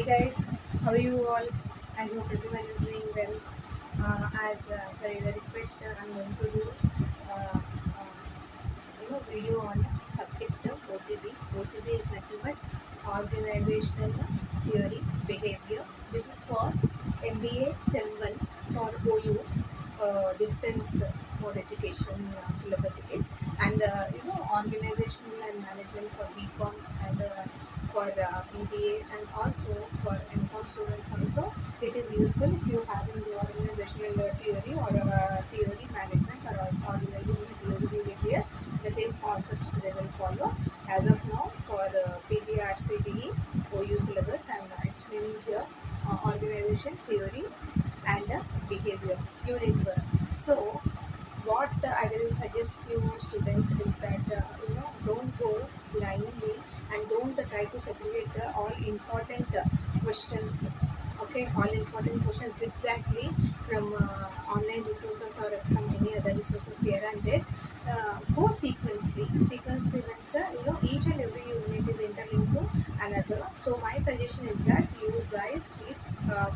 Hi guys, how are you all? I hope everyone is doing well. As per your request, I'm going to do video on subject OTB. OTB is nothing but organizational theory behavior. This is for MBA Sem 1 for OU distance mode education syllabus it is, and organizational and management for BCom and for BBA and also for MCom students also. It is useful if you have in the organizational theory or theory management or organizational theory behavior. The same concepts they will follow. As of now, for PBRCDE OU syllabus, I am explaining here organization theory and behavior unit 1. So what I will suggest you students is that don't go blindly and don't try to segregate all important questions. Okay, all important questions exactly from online resources or from any other resources here and there. Go sequentially. Sequentially means each and every unit is interlinked to another. So my suggestion is that you guys please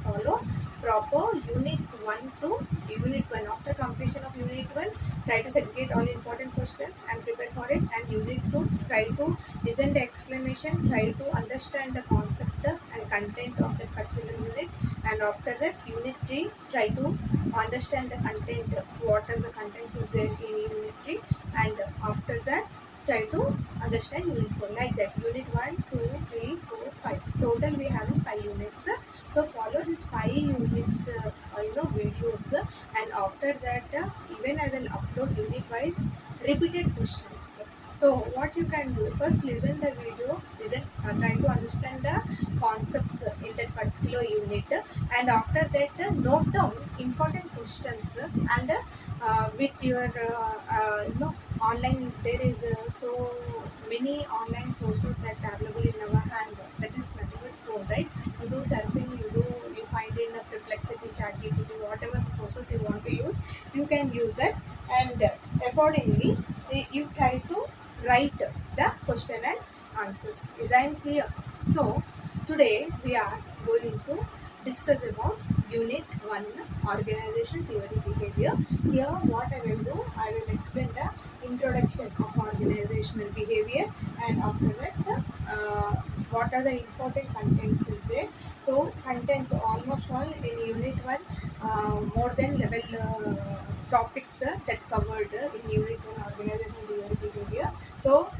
follow proper unit 1 to unit 1. After completion of unit 1, try to segregate all important questions and prepare for it. And unit 2, try to listen the explanation, try to understand the concept and content of that particular unit. And after that, unit 3, try to understand the content, what are the contents is there in unit 3. And after that, try to understand unit 4, like that. Unit 1, 2, 3, 4, 5. Total we have 5 units. So follow these 5 units videos, and after that even I will upload unit wise repeated questions. So what you can do, first listen the video, listen, try to understand the concepts in that particular unit, and after that note down important questions, and with your online, there is so many online sources that are available in our hand. That is nothing but phone, right? You do surfing, you find in a Perplexity, ChatGPT, whatever the sources you want to use, you can use that, and accordingly you try to write the question and answers. Is that clear? So today we are going to discuss about unit 1, organization theory behavior. Here what I will do, I will explain the introduction of organizational behavior, and after that what are the important contents is there. So contents almost all in unit 1, more than level topics that covered in unit 1 organizational theory behavior. So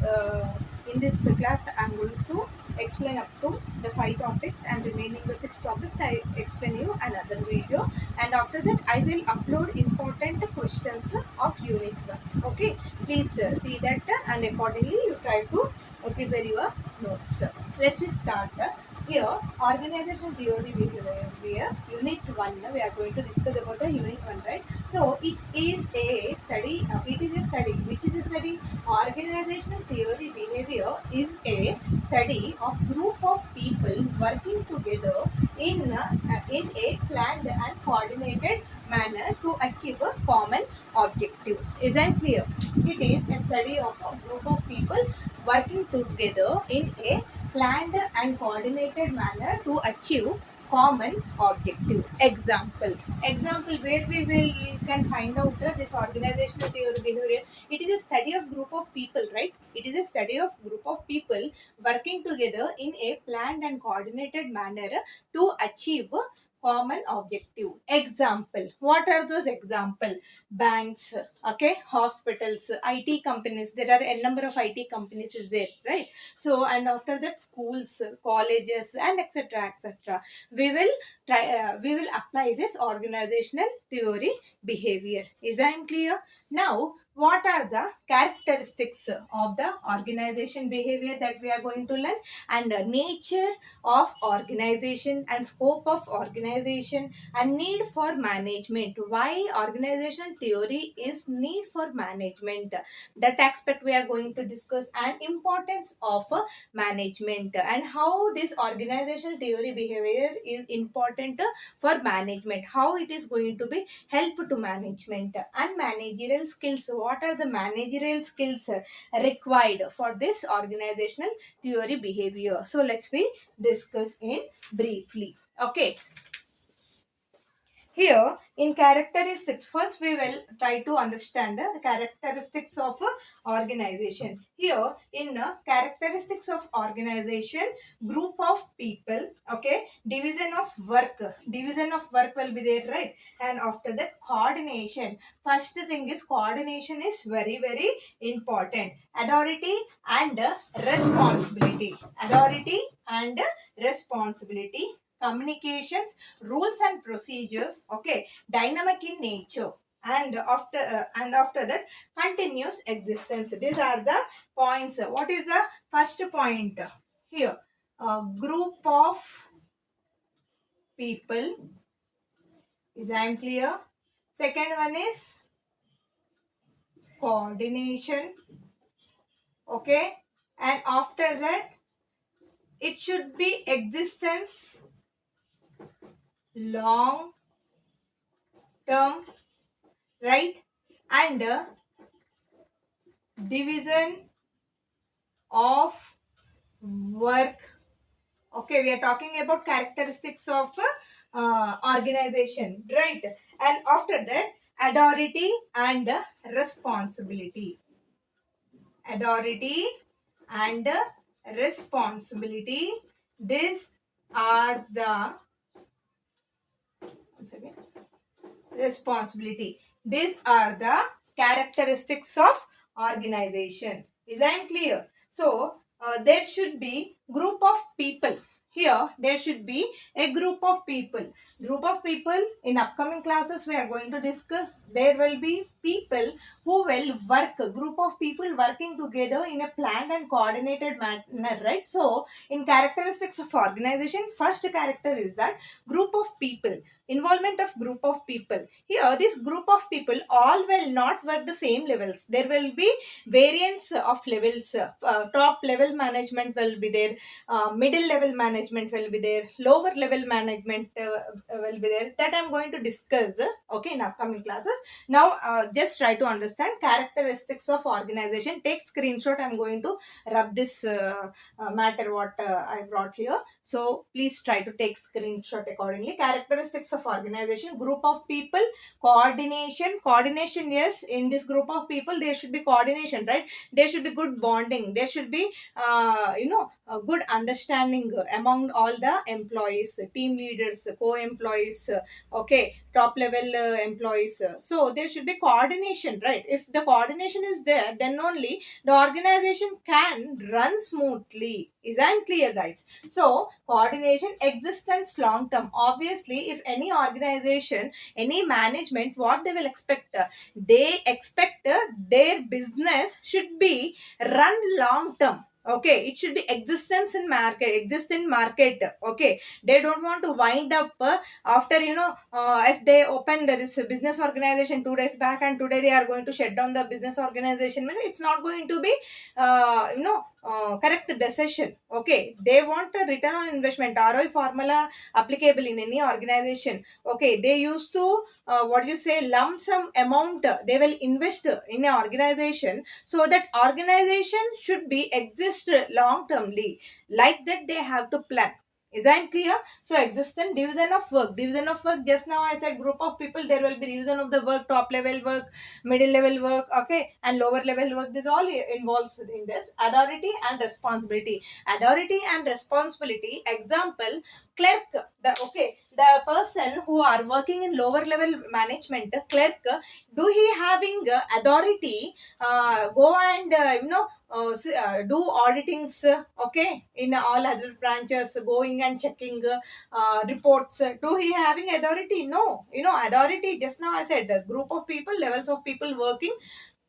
in this class I am going to explain up to the 5 topics, and remaining the 6 topics I explain you another video, and after that I will upload important questions of unit 1. Okay, please see that, and accordingly you try to prepare your notes. Let's start. Here, organization theory behavior, unit 1, we are going to discuss about the unit 1, right? So, it is a study, which is a study, organizational theory behavior is a study of group of people working together in a planned and coordinated manner to achieve a common objective. Is that clear? It is a study of a group of people working together in a planned and coordinated manner to achieve common objective. Example where we will can find out this organizational theory behavior. It is a study of group of people, right? It is a study of group of people working together in a planned and coordinated manner to achieve common objective. Example, what are those example? Banks, okay, hospitals, IT companies. There are a number of IT companies is there, right? So and after that, schools, colleges, and etc etc. We will apply this organizational theory behavior. Is that clear? Now what are the characteristics of the organization behavior that we are going to learn, and nature of organization and scope of organization and need for management, why organizational theory is need for management, that aspect we are going to discuss, and importance of management, and how this organizational theory behavior is important for management, how it is going to be help to management, and managerial skills, what are the managerial skills required for this organizational theory behavior. So let's be discuss in briefly. Okay, here in characteristics, first we will try to understand the characteristics of organization. Here in characteristics of organization, group of people, okay, division of work will be there, right? And after that, coordination. First thing is coordination is very very important. Authority and responsibility. Authority and responsibility. Communications, rules and procedures, okay, dynamic in nature, and after that, continuous existence. These are the points. What is the first point here? A group of people. Is I am clear? Second one is coordination, okay, and after that, it should be existence long term, right? And division of work. Okay, we are talking about characteristics of organization, right? And after that, authority and responsibility. Authority and responsibility. These are the once again, responsibility. These are the characteristics of organization. Is I clear? So there should be group of people. Here there should be a group of people. Group of people in upcoming classes we are going to discuss. There will be people who will work. Group of people working together in a planned and coordinated manner, right? So in characteristics of organization, first character is that group of people. Involvement of group of people. Here this group of people all will not work the same levels. There will be variance of levels. Top level management will be there, middle level management will be there, lower level management will be there. That I'm going to discuss okay in upcoming classes. Now just try to understand characteristics of organization. Take screenshot. I'm going to rub this matter what I brought here. So please try to take screenshot accordingly. Characteristics of organization, group of people, coordination, yes, in this group of people there should be coordination, right? There should be good bonding. There should be a good understanding among all the employees, team leaders, co-employees, okay, top level employees. So there should be coordination, right? If the coordination is there, then only the organization can run smoothly. Is that clear, guys? So coordination, existence long term. Obviously, if any organization, any management, what they will expect? They expect their business should be run long term. Okay, it should be exist in market. Okay, they don't want to wind up after if they opened this business organization 2 days back and today they are going to shut down the business organization. It's not going to be correct decision. Okay, they want a return on investment, ROI formula applicable in any organization. Okay, they used to what you say, lump sum amount they will invest in an organization, so that organization should be exist long termly. Like that they have to plan. Is that clear? So existence, division of work. Division of work, just now I said group of people, there will be division of the work, top level work, middle level work, okay, and lower level work. This all involves in this. Authority and responsibility. Authority and responsibility. Example, clerk. The person who are working in lower level management, clerk, do he having authority go and do auditings, okay, in all other branches, going and checking reports? Do he having authority? No. Authority, just now I said, the group of people, levels of people working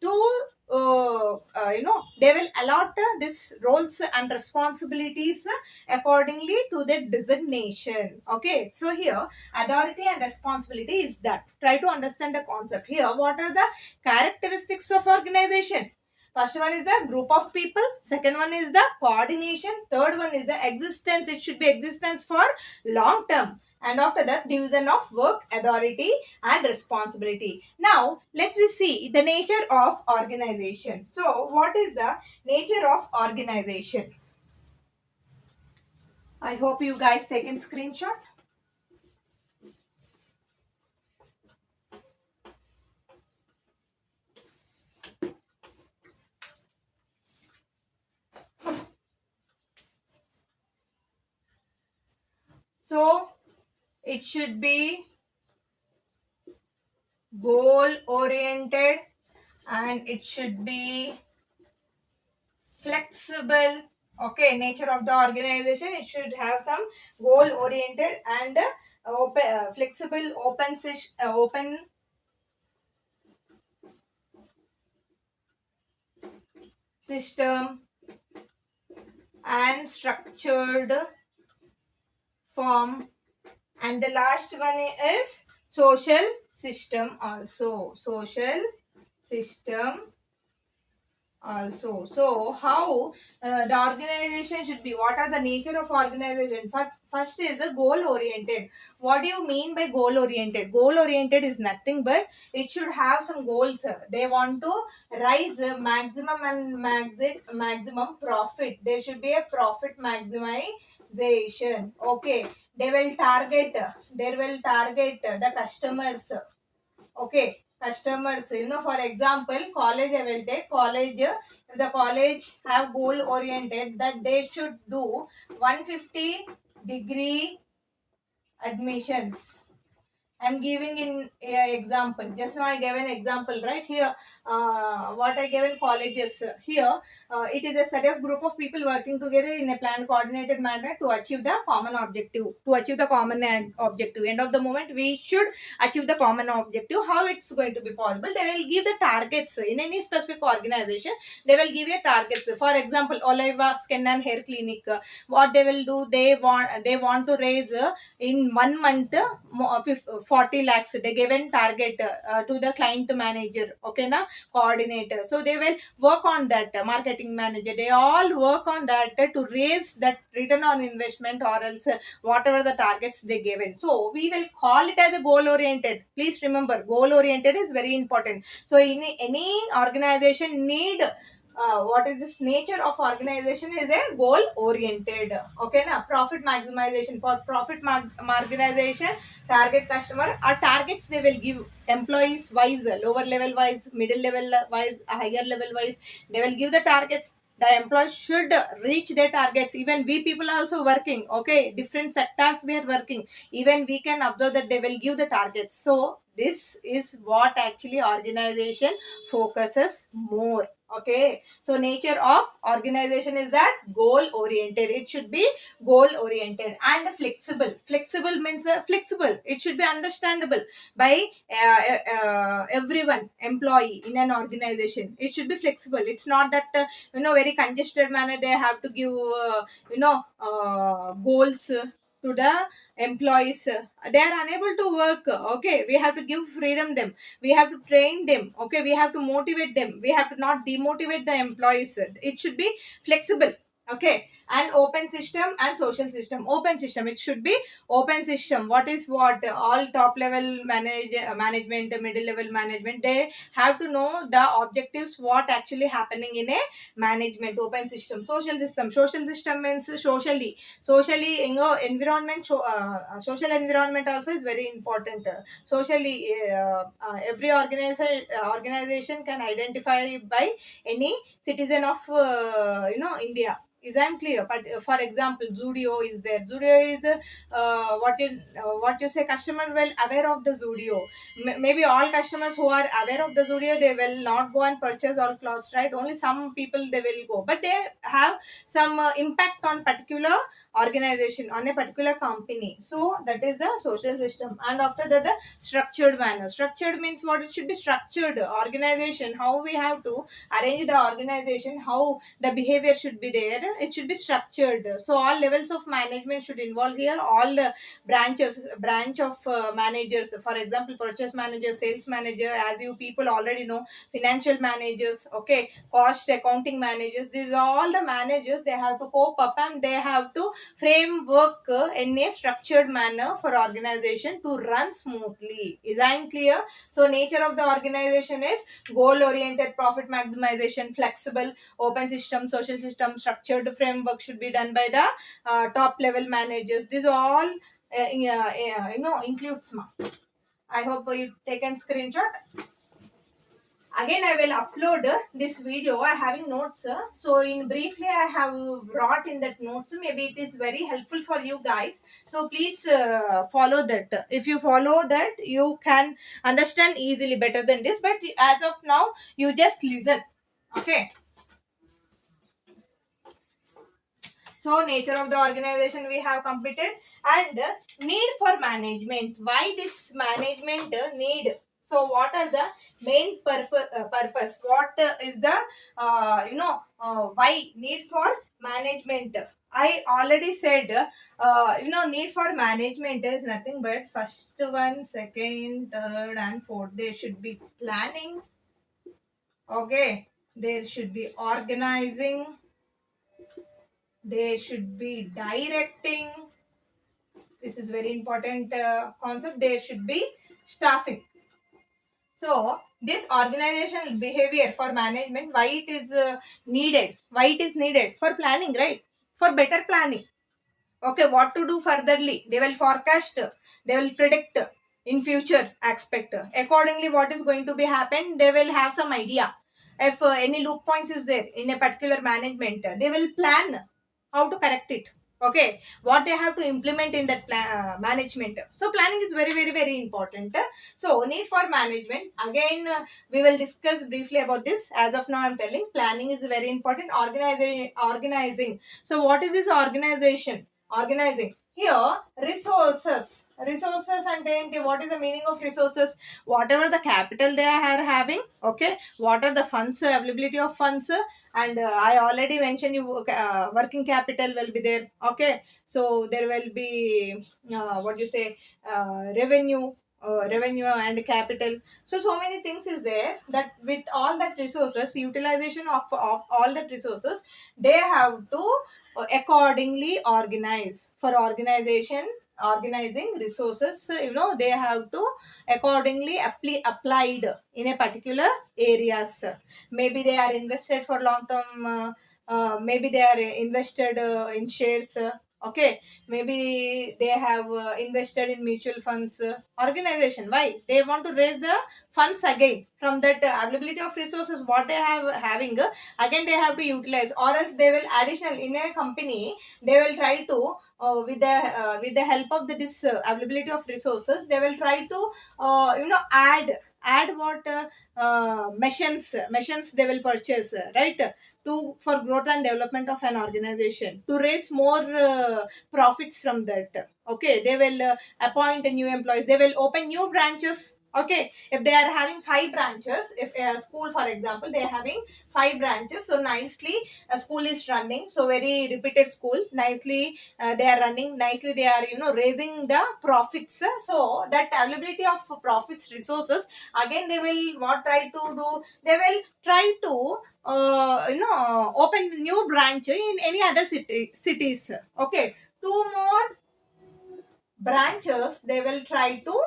to they will allot this roles and responsibilities accordingly to the designation. Okay, so here authority and responsibility is that. Try to understand the concept here. What are the characteristics of organization? First one is the group of people. Second one is the coordination. Third one is the existence. It should be existence for long term. and after that division of work, authority and responsibility. Now let's we see the nature of organization. So what is the nature of organization? I hope you guys taken screenshot. So it should be goal oriented and it should be flexible. Okay, nature of the organization, it should have some goal oriented and flexible, open system and structured form. And the last one is social system also. Social system also. So how the organization should be, what are the nature of organization? First is the goal oriented. What do you mean by goal oriented? Goal oriented is nothing but it should have some goals. They want to rise maximum and maximum profit. There should be a profit maximization. Okay, they will target the customers. Okay, customers, for example, college, I will take college. If the college have goal oriented that they should do 150-degree admissions. I'm giving in example. Just now I gave an example right here. What I gave in colleges here, it is a set of group of people working together in a planned, coordinated manner to achieve the common objective. To achieve the common objective. End of the moment, we should achieve the common objective. How it's going to be possible? They will give the targets in any specific organization. They will give you targets. For example, Oliva Skin and Hair Clinic. What they will do? They want to raise in 1 month 40 lakhs. They given target to the client manager, okay na, coordinator. So they will work on that, marketing manager, they all work on that to raise that return on investment or else whatever the targets they given. So we will call it as a goal oriented. Please remember, goal oriented is very important. So in any organization need what is this nature of organization is a goal oriented. Okay na, profit maximization. For profit maximization, target customer or targets they will give employees wise, lower level wise, middle level wise, higher level wise. They will give the targets. The employees should reach their targets. Even we people are also working. Okay, different sectors we are working. Even we can observe that they will give the targets. So this is what actually organization focuses more. Okay, so nature of organization is that goal oriented. It should be goal oriented and flexible means flexible. It should be understandable by everyone employee in an organization. It should be flexible. It's not that very congested manner they have to give goals to the employees. They are unable to work. Okay, we have to give freedom them, we have to train them. Okay, we have to motivate them, we have to not demotivate the employees. It should be flexible. Okay, and open system and social system. Open system, it should be open system. What is what? All top level management, middle level management, they have to know the objectives, what actually happening in a management. Open system. Social system means socially environment. Social environment also is very important. Socially every organization can identify by any citizen of India. Is I'm clear? But for example, Zudio is there. Zudio is what you say, customer well aware of the Zudio. Maybe all customers who are aware of the Zudio, they will not go and purchase all clothes, right? Only some people they will go, but they have some impact on particular organization, on a particular company. So that is the social system. And after that, the structured manner. Structured means what? It should be structured organization. How we have to arrange the organization, how the behavior should be there, it should be structured. So all levels of management should involve here. All the branch of managers, for example, purchase manager, sales manager, as you people already know, financial managers, okay, cost accounting managers. These are all the managers. They have to cope up and they have to framework in a structured manner for organization to run smoothly. Is I clear? So nature of the organization is goal oriented, profit maximization, flexible, open system, social system, structured framework should be done by the top level managers. These all includes ma. I hope you taken screenshot. Again I will upload this video. I having notes, so in briefly I have brought in that notes. Maybe it is very helpful for you guys, so please follow that. If you follow that, you can understand easily better than this, but as of now you just listen, okay. So nature of the organization we have completed, and need for management. Why this management need? So what are the main purpose? What is the why need for management? I already said need for management is nothing but first one, second, third, and fourth. There should be planning. Okay, there should be organizing. There should be directing. This is very important concept. There should be staffing. So this organizational behavior for management, why it is needed? Why it is needed? For planning, right? For better planning. Okay, what to do furtherly? They will forecast. They will predict in future aspect. Accordingly, what is going to be happen? They will have some idea. If any loop points is there in a particular management, they will plan how to correct it. Okay, what they have to implement in that management. So planning is very very very important. So need for management, again we will discuss briefly about this. As of now I'm telling, planning is very important. Organizing. So what is this organization? Organizing here, resources and ఏంటి? What is the meaning of resources? Whatever the capital they are having, okay, what are the funds, availability of funds, and I already mentioned you, working capital will be there, okay. So there will be what you say, revenue and capital. So many things is there, that with all that resources, utilization of all that resources, they have to accordingly organize. For organizing resources, they have to accordingly applied in a particular areas. Maybe they are invested for long term, maybe they are invested in shares, okay. Maybe they have invested in mutual funds. Organization, why they want to raise the funds again from that availability of resources what they have having, again they have to utilize, or else they will additional in a company. They will try to with the help of this availability of resources, they will try to add what machines they will purchase, right, to for growth and development of an organization, to raise more profits from that. Okay, they will appoint new employees, they will open new branches. Okay, if they are having 5 branches, if a school for example they are having 5 branches, so nicely a school is running, so very repeated school, nicely they are running nicely, they are raising the profits. So that availability of profits resources, again they will what try to do, they will try to open new branch in any other cities. Okay, 2 more branches they will try to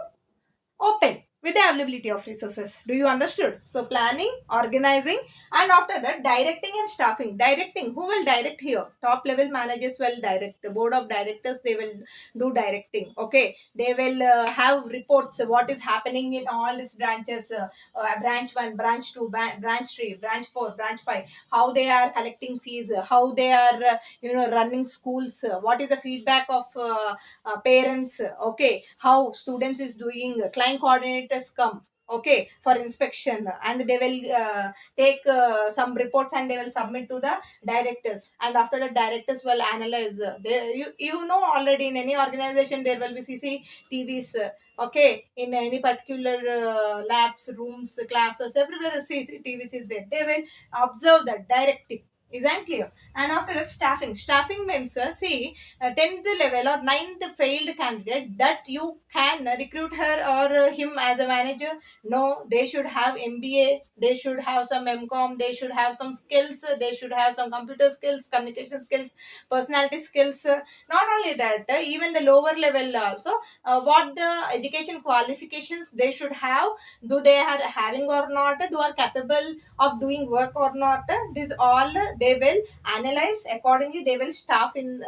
open with the availability of resources. Do you understood? So planning, organizing, and after that directing and staffing. Directing, who will direct here? Top level managers will direct. The board of directors, they will do directing. Okay, they will have reports what is happening in all these branches, branch 1, branch 2, branch 3, branch 4, branch 5, how they are collecting fees, how they are running schools, what is the feedback of parents, okay, how students is doing. Client coordinators come, okay, for inspection, and they will take some reports and they will submit to the directors, and after the directors will analyze. You know already in any organization there will be CCTVs, okay, in any particular labs, rooms, classes, everywhere CCTVs is there. They will observe that directing. Isn't clear? And after that, staffing means, see, 10th level or ninth failed candidate that you can recruit her or him as a manager. No, they should have MBA, they should have some MCom, they should have some skills, they should have some computer skills, communication skills, personality skills. Not only that, even the lower level also, what the education qualifications they should have, do they are having or not, do are capable of doing work or not. This all they will analyze accordingly. They will staffing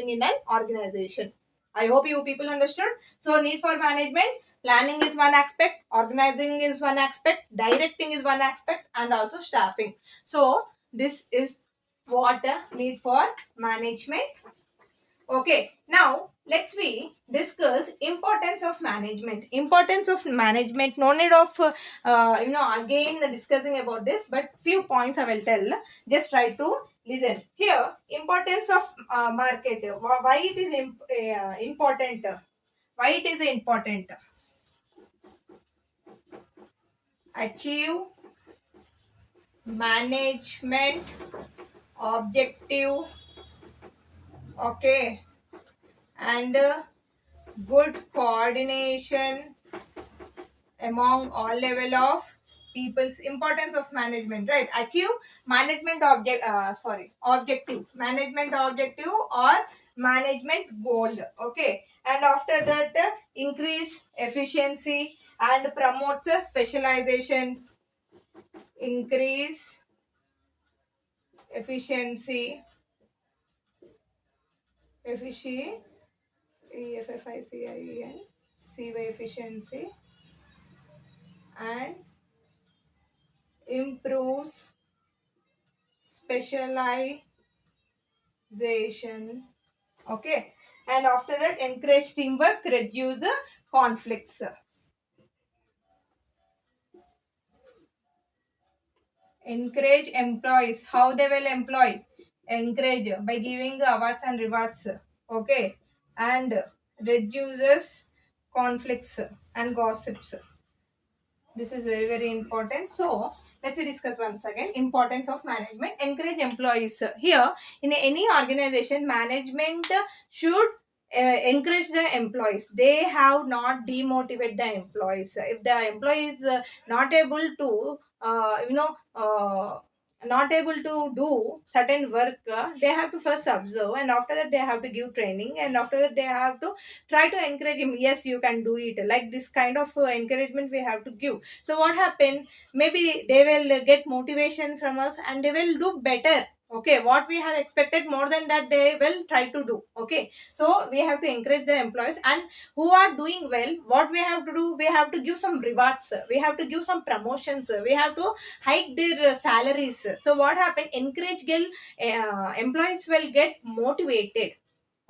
in an organization. I hope you people understood. So need for management, planning is one aspect, organizing is one aspect, directing is one aspect, and also staffing. So this is what need for management. Okay, now let's we discuss importance of management. Importance of management. No need of again discussing about this, but few points I will tell. Just try to listen. Here, importance of market. Why it is important? Why it is important? Achieve management objective. Okay, and good coordination among all level of people's. Importance of management, right? Achieve management objective, management objective or management goal. Okay, and after that, increase efficiency and promotes specialization. Increase efficiency, efficiency, efficiency, and improves specialization. Okay, and after that, encourage teamwork, reduce the conflicts. Encourage employees. How they will employ? Encourage by giving awards and rewards. Okay, and reduces conflicts and gossips. This is very very important. So let's discuss once again importance of management. Encourage employees. Here in any organization, management should encourage the employees. They have not demotivate the employees. If the employees not able to not able to do certain work, they have to first observe, and after that they have to give training, and after that they have to try to encourage him. Yes, you can do it. Like this kind of encouragement we have to give. So what happened? Maybe they will get motivation from us and they will do better. Okay, what we have expected more than that they will try to do. Okay, so we have to encourage the employees, and who are doing well, what we have to do, we have to give some rewards, we have to give some promotions, we have to hike their salaries. So what happened? Encourage girl, employees will get motivated.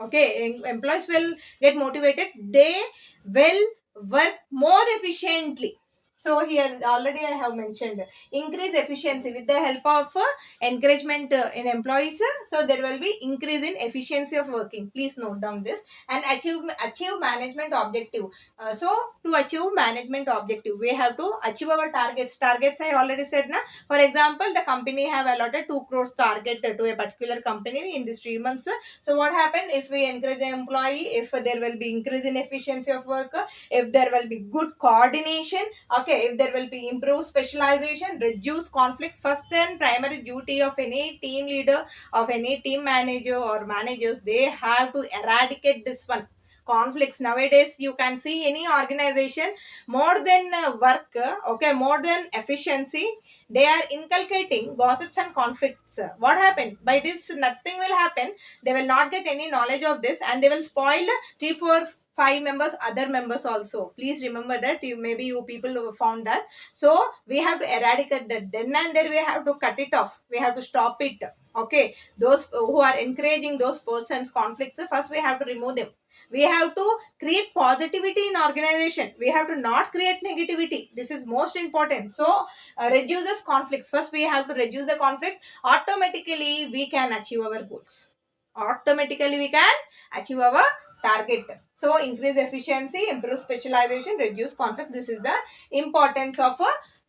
Okay, employees will get motivated. They will work more efficiently. So here already I have mentioned increase efficiency with the help of encouragement in employees. So there will be increase in efficiency of working. Please note down this. And achieve management objective. So to achieve management objective, we have to achieve our targets. Targets I already said na. For example, the company have allotted 2 crores target to a particular company in these 3 months. So what happened? If we encourage the employee, if there will be increase in efficiency of work, if there will be good coordination, okay, if there will be improved specialization, reduce conflicts. First and primary duty of any team leader, of any team manager or managers, they have to eradicate this one, conflicts. Nowadays you can see any organization, more than work, okay, more than efficiency, they are inculcating gossips and conflicts. What happened? By this nothing will happen. They will not get any knowledge of this, and they will spoil 3 4 5 members, other members also. Please remember that. Maybe you people who found that. So we have to eradicate that. Then and there we have to cut it off, we have to stop it. Okay, those who are encouraging those persons conflicts, first we have to remove them. We have to create positivity in organization. We have to not create negativity. This is most important. So reduces conflicts. First we have to reduce the conflict. Automatically we can achieve our goals. Automatically we can achieve our target. So increase efficiency, improve specialization, reduce conflict. This is the importance of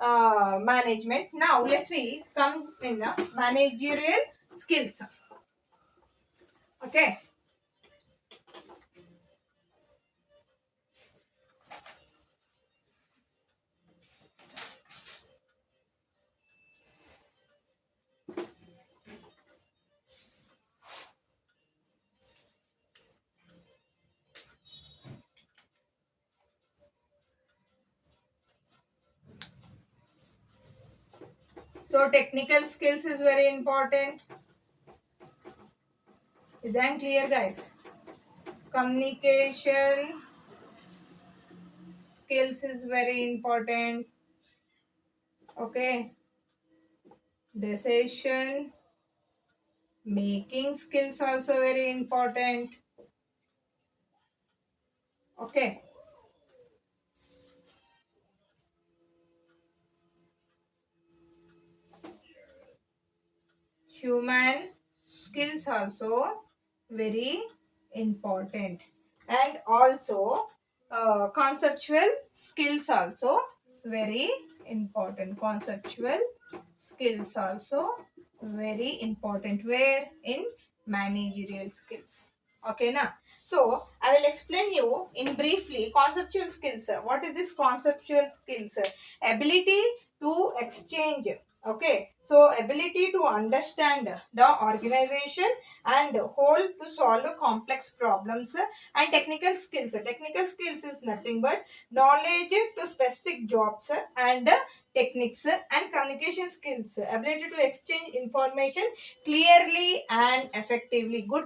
management. Now let's we come in the managerial skills. Okay. So technical skills is very important. Is that clear, guys? Communication skills is very important. Okay. Decision making skills also very important. Okay. Human skills also very important, and also conceptual skills also very important. Conceptual skills also very important where in managerial skills. Okay na. So I will explain you in briefly conceptual skills. What is this conceptual skills? Ability to exchange. Okay, so ability to understand the organization and whole to solve complex problems. And technical skills. Technical skills is nothing but knowledge to specific jobs and techniques. And communication skills, ability to exchange information clearly and effectively. Good